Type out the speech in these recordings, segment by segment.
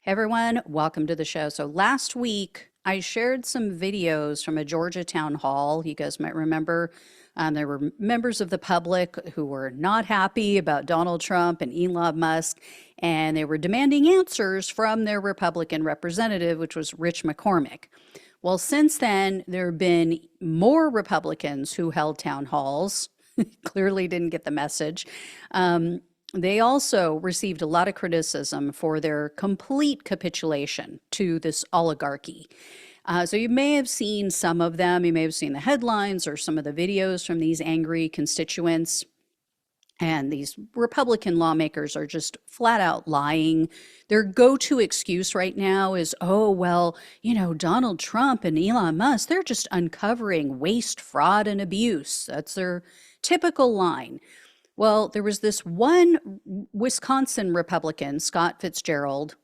Hey everyone, welcome to the show. So last week I shared some videos from a Georgia town hall. You guys might remember there were members of the public who were not happy about Donald Trump and Elon Musk, and they were demanding answers from their Republican representative, which was Rich McCormick. Well, since then, there have been more Republicans who held town halls. Clearly didn't get the message. They also received a lot of criticism for their complete capitulation to this oligarchy. So you may have seen some of them. You may have seen the headlines or some of the videos from these angry constituents. And these Republican lawmakers are just flat out lying. Their go-to excuse right now is, oh, well, Donald Trump and Elon Musk, they're just uncovering waste, fraud, and abuse. That's their typical line. Well, there was this one Wisconsin Republican, Scott Fitzgerald.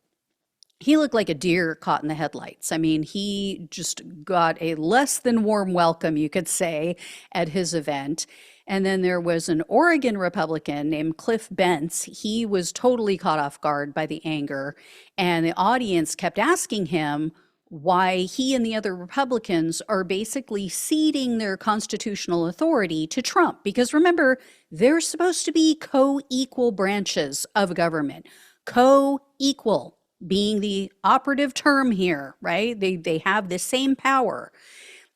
He looked like a deer caught in the headlights. I mean, he just got a less than warm welcome, you could say, at his event. And then there was an Oregon Republican named Cliff Bentz. He was totally caught off guard by the anger. And the audience kept asking him why he and the other Republicans are basically ceding their constitutional authority to Trump. Because remember, they're supposed to be co-equal branches of government. Co-equal being the operative term here, right? They have the same power.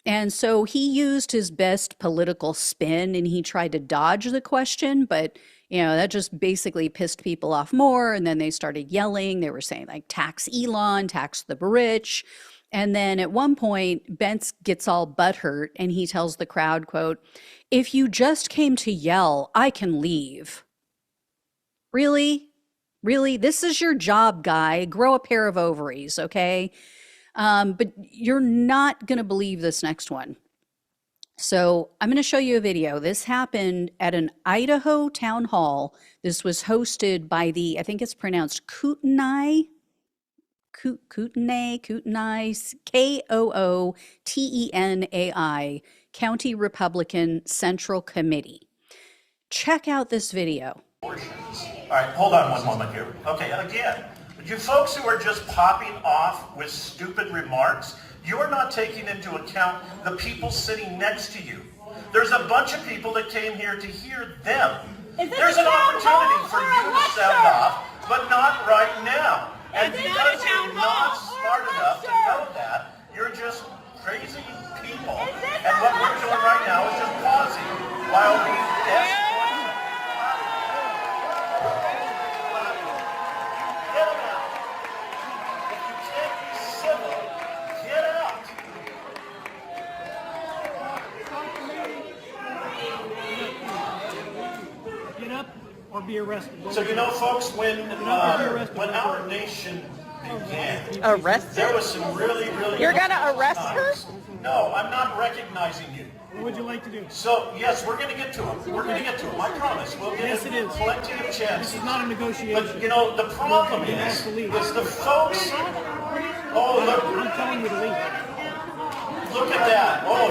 And so he used his best political spin and he tried to dodge the question, but that just basically pissed people off more. And then they started yelling. They were saying like, tax Elon, tax the rich. And then at one point, Bentz gets all butthurt and he tells the crowd, quote, "If you just came to yell, I can leave." Really? Really? This is your job, guy. Grow a pair of ovaries, okay? But you're not going to believe this next one. So I'm going to show you a video. This happened at an Idaho town hall. This was hosted by I think it's pronounced Kootenai, Kootenai, Kootenai, County Republican Central Committee. Check out this video. All right, hold on one moment here. Okay, again, you folks who are just popping off with stupid remarks, you're not taking into account the people sitting next to you. There's a bunch of people that came here to hear them. There's an opportunity for you to sound off, but not right now. And because you're not smart enough to know that, you're just crazy people. And what we're doing right now is just pausing while we ask. Or be arrested. So folks, when our nation began, there was some really You're gonna arrest her? No, I'm not recognizing you. What would you like to do? So yes, we're going to get to him. We're going to get to him. I promise. We'll get plenty of chances. This is not a negotiation. But the problem is the folks. Oh look! I'm telling you to leave. Look at that! Oh,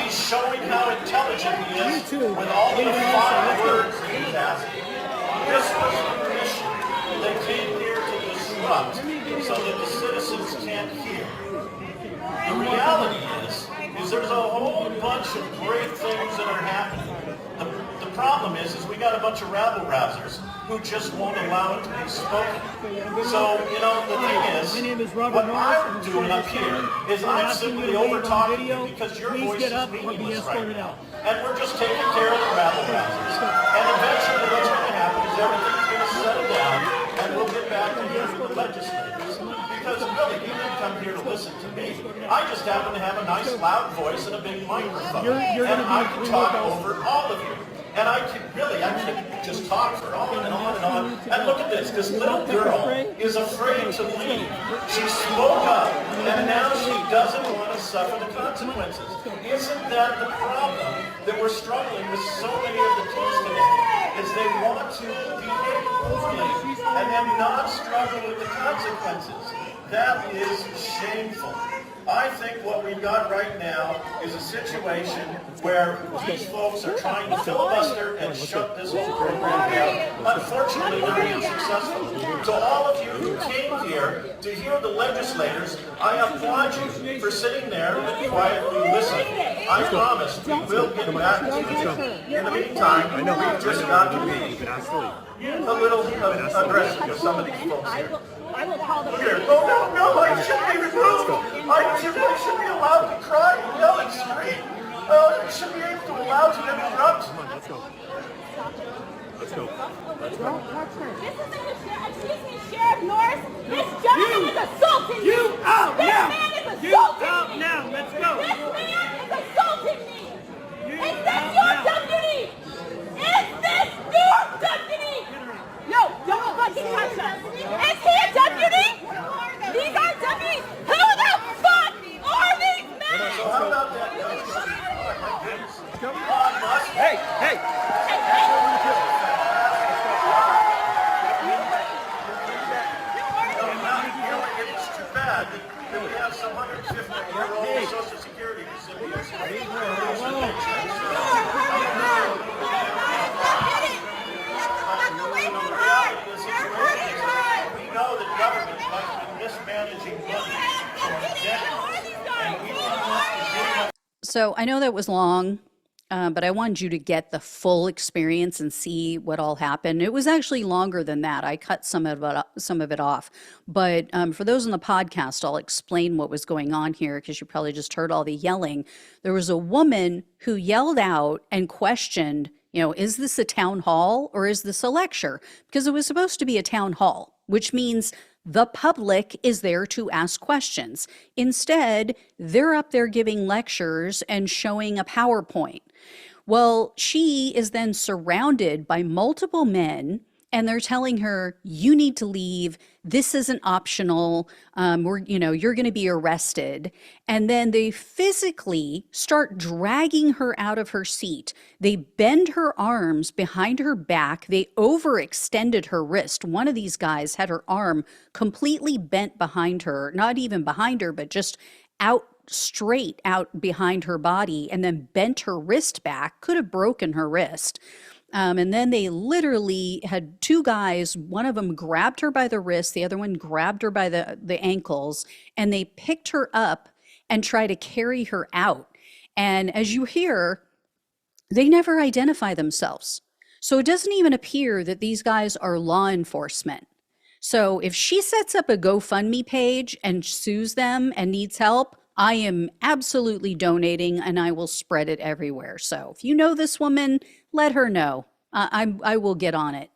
he's showing how intelligent he is with all the fine words that he's asking. This was the mission. They came here to disrupt so that the citizens can't hear. The reality is there's a whole bunch of great things that are happening. The problem is we got a bunch of rabble-rousers who just won't allow it to be spoken. So, the thing is, what I'm doing up here is I'm simply over-talking you because your voice is meaningless right now. And we're just taking care of the rabble-rousers. And eventually what's going to happen is everything's going to settle down and we'll get back to hearing the legislators. Because really, you didn't come here to listen to me. I just happen to have a nice loud voice and a big microphone. And I can talk over all of you. And I can just talk for on and on and on. And look at this little girl is afraid to leave. She spoke up, and now she doesn't want to suffer the consequences. Isn't that the problem that we're struggling with so many of the kids today? Is they want to behave poorly and then not struggle with the consequences. That is shameful. I think what we've got right now is a situation where these folks are trying to filibuster and shut this whole program down. Unfortunately, they're being successful. To all of you who came here to hear the legislators, I applaud you for sitting there and quietly listening. I promise we will get back to you. In the meantime, we've just got to be a little aggressive with some of these folks here. I will call the Here. Oh, no, I shouldn't be removed. I should be allowed to cry and yell and scream. I should be able to allow to interrupt. Let's go. Let's go. Don't touch her. This isn't the sheriff. Excuse me, Sheriff Norris. This gentleman is assaulting me. You out this now. man is You assaulting out me. now. Let's go. This man is assaulting me. You Is this out your now. deputy? Is this your deputy? No, don't fucking touch her. Is he a deputy? These are deputies. Who the fuck are these men? So how about that? Come on, Musk. Hey! It's too bad that we have some 150-year-old Social Security recipients. We know that government has been mismanaging money for decades, and we want to So I know that was long, but I wanted you to get the full experience and see what all happened. It was actually longer than that. I cut some of it off. But for those on the podcast, I'll explain what was going on here because you probably just heard all the yelling. There was a woman who yelled out and questioned, is this a town hall or is this a lecture? Because it was supposed to be a town hall, which means the public is there to ask questions. Instead, they're up there giving lectures and showing a PowerPoint. Well, she is then surrounded by multiple men, and they're telling her, you need to leave. This isn't optional. You're going to be arrested. And then they physically start dragging her out of her seat. They bend her arms behind her back. They overextended her wrist. One of these guys had her arm completely bent behind her, not even behind her, but just straight out behind her body, and then bent her wrist back, could have broken her wrist. And then they literally had two guys, one of them grabbed her by the wrist, the other one grabbed her by the ankles, and they picked her up and tried to carry her out. And as you hear, they never identify themselves. So it doesn't even appear that these guys are law enforcement. So if she sets up a GoFundMe page and sues them and needs help, I am absolutely donating and I will spread it everywhere. So if you know this woman, let her know. I will get on it.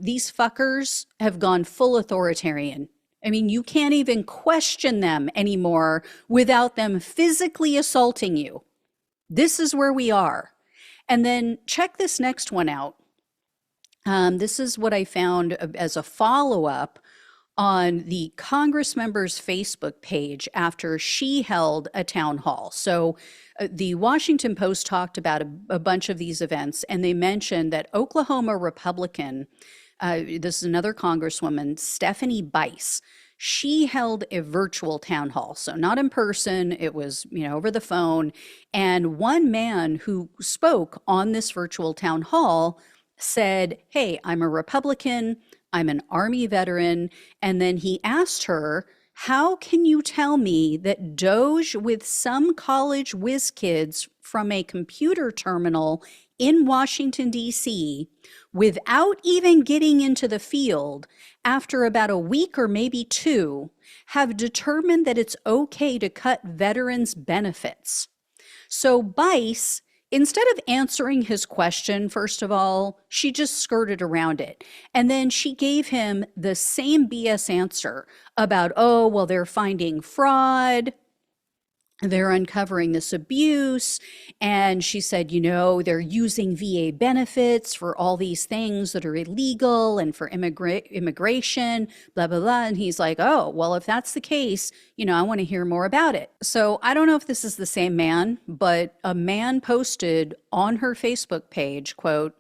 These fuckers have gone full authoritarian. I mean, you can't even question them anymore without them physically assaulting you. This is where we are. And then check this next one out. This is what I found as a follow-up on the Congress member's Facebook page after she held a town hall. So the Washington Post talked about a bunch of these events, and they mentioned that Oklahoma Republican, this is another Congresswoman, Stephanie Bice, she held a virtual town hall. So not in person, it was, over the phone. And one man who spoke on this virtual town hall said, hey, I'm a Republican, I'm an Army veteran. And then he asked her, how can you tell me that Doge with some college whiz kids from a computer terminal in Washington, D.C., without even getting into the field, after about a week or maybe two, have determined that it's okay to cut veterans' benefits? So Bice, instead of answering his question, first of all, she just skirted around it. And then she gave him the same BS answer about, oh, well, they're finding fraud, they're uncovering this abuse. And she said, they're using VA benefits for all these things that are illegal and for immigration, blah, blah, blah. And he's like, oh, well, if that's the case, I want to hear more about it. So I don't know if this is the same man, but a man posted on her Facebook page, quote,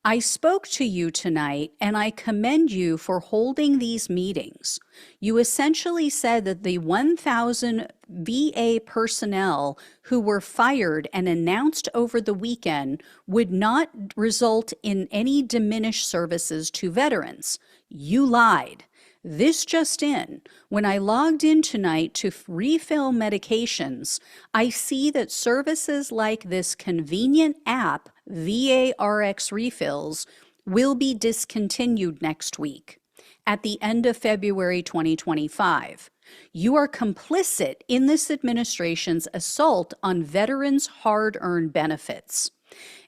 I spoke to you tonight and I commend you for holding these meetings. You essentially said that the 1,000 VA personnel who were fired and announced over the weekend would not result in any diminished services to veterans. You lied. This just in, when I logged in tonight to refill medications, I see that services like this convenient app, VA RX Refills, will be discontinued next week at the end of February 2025. You are complicit in this administration's assault on veterans' hard-earned benefits.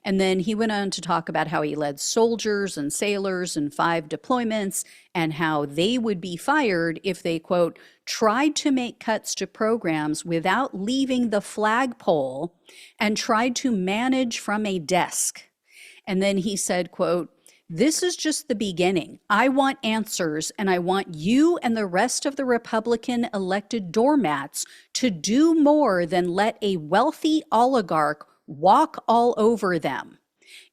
And then he went on to talk about how he led soldiers and sailors in 5 deployments and how they would be fired if they, quote, tried to make cuts to programs without leaving the flagpole and tried to manage from a desk. And then he said, quote, this is just the beginning. I want answers, and I want you and the rest of the Republican elected doormats to do more than let a wealthy oligarch walk all over them.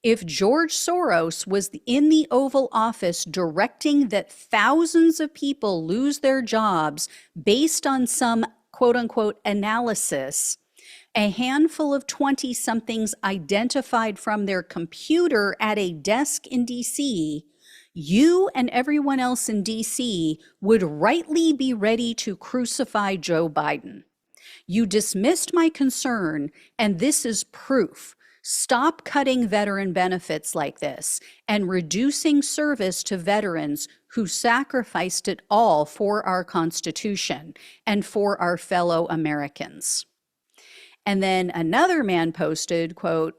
If George Soros was in the Oval Office directing that thousands of people lose their jobs based on some quote unquote analysis, a handful of 20-somethings identified from their computer at a desk in DC, you and everyone else in DC would rightly be ready to crucify Joe Biden. You dismissed my concern, and this is proof. Stop cutting veteran benefits like this and reducing service to veterans who sacrificed it all for our Constitution and for our fellow Americans. And then another man posted, quote,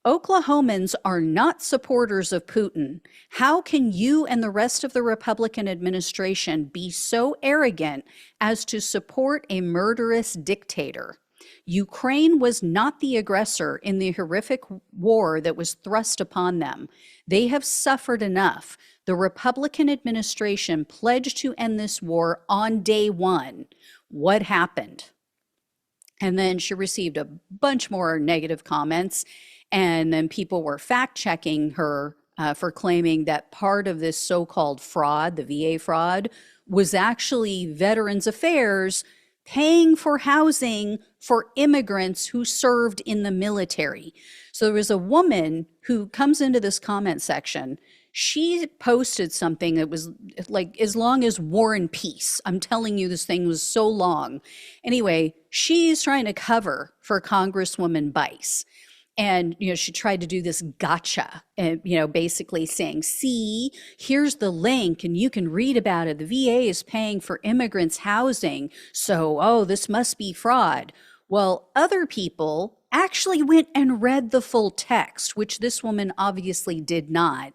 Oklahomans are not supporters of Putin. How can you and the rest of the Republican administration be so arrogant as to support a murderous dictator? Ukraine was not the aggressor in the horrific war that was thrust upon them. They have suffered enough. The Republican administration pledged to end this war on day one. What happened? And then she received a bunch more negative comments. And then people were fact-checking her for claiming that part of this so-called fraud, the VA fraud, was actually Veterans Affairs paying for housing for immigrants who served in the military. So there was a woman who comes into this comment section. She posted something that was like as long as War and Peace. I'm telling you, this thing was so long. Anyway, she's trying to cover for Congresswoman Bice. And, she tried to do this gotcha, and, basically saying, see, here's the link and you can read about it. The VA is paying for immigrants housing. So, this must be fraud. Well, other people actually went and read the full text, which this woman obviously did not.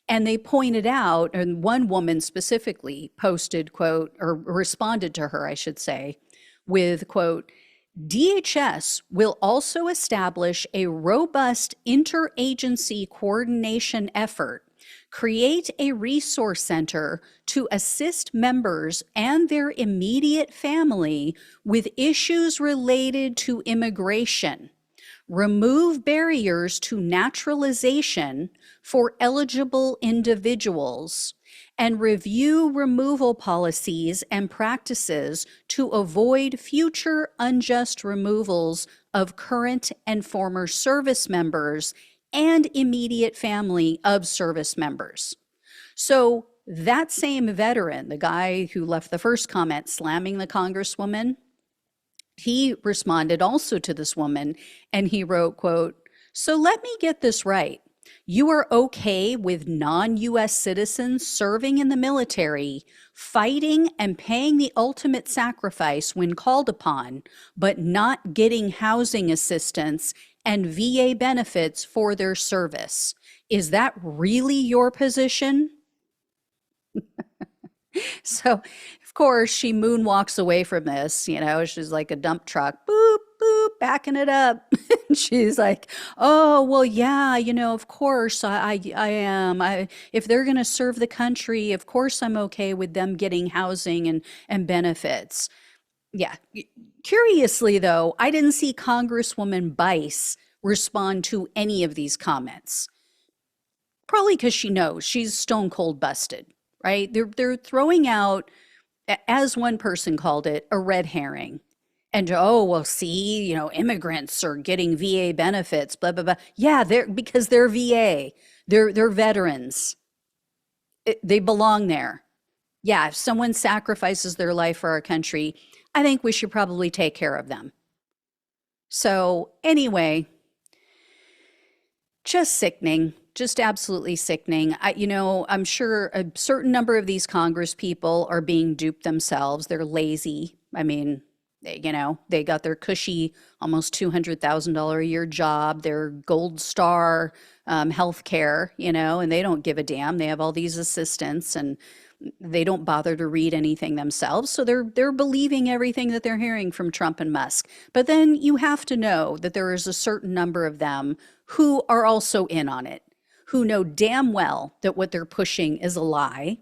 And they pointed out, and one woman specifically posted, quote, or responded to her, I should say, with, quote, DHS will also establish a robust interagency coordination effort, create a resource center to assist members and their immediate family with issues related to immigration, remove barriers to naturalization for eligible individuals, and review removal policies and practices to avoid future unjust removals of current and former service members and immediate family of service members. So that same veteran, the guy who left the first comment slamming the Congresswoman, he responded also to this woman and he wrote, quote, so let me get this right. You are okay with non-U.S. citizens serving in the military, fighting and paying the ultimate sacrifice when called upon, but not getting housing assistance and VA benefits for their service. Is that really your position? So, of course, she moonwalks away from this. She's like a dump truck, boop, boop, backing it up. She's like, oh, well, yeah, of course I am. If they're going to serve the country, of course I'm okay with them getting housing and benefits. Yeah. Curiously, though, I didn't see Congresswoman Bice respond to any of these comments. probably because she knows she's stone cold busted, right? They're throwing out, as one person called it, a red herring. And oh, well, see, immigrants are getting VA benefits, blah blah blah. Yeah, they're because they're VA. They're veterans. They belong there. Yeah, if someone sacrifices their life for our country, I think we should probably take care of them. So, anyway, just sickening, just absolutely sickening. I'm sure a certain number of these Congress people are being duped themselves. They're lazy. I mean, they got their cushy, almost $200,000 a year job, their gold star health care, and they don't give a damn. They have all these assistants and they don't bother to read anything themselves. So they're believing everything that they're hearing from Trump and Musk. But then you have to know that there is a certain number of them who are also in on it, who know damn well that what they're pushing is a lie.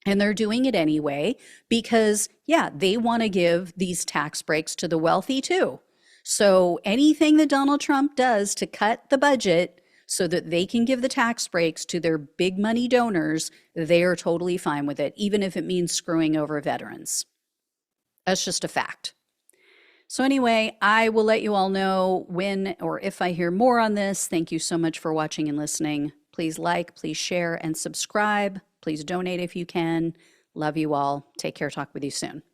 And they're doing it anyway because, yeah, they want to give these tax breaks to the wealthy too. So anything that Donald Trump does to cut the budget so that they can give the tax breaks to their big money donors, they are totally fine with it, even if it means screwing over veterans. That's just a fact. So anyway, I will let you all know when or if I hear more on this. Thank you so much for watching and listening. Please like, please share, and subscribe. Please donate if you can. Love you all. Take care. Talk with you soon.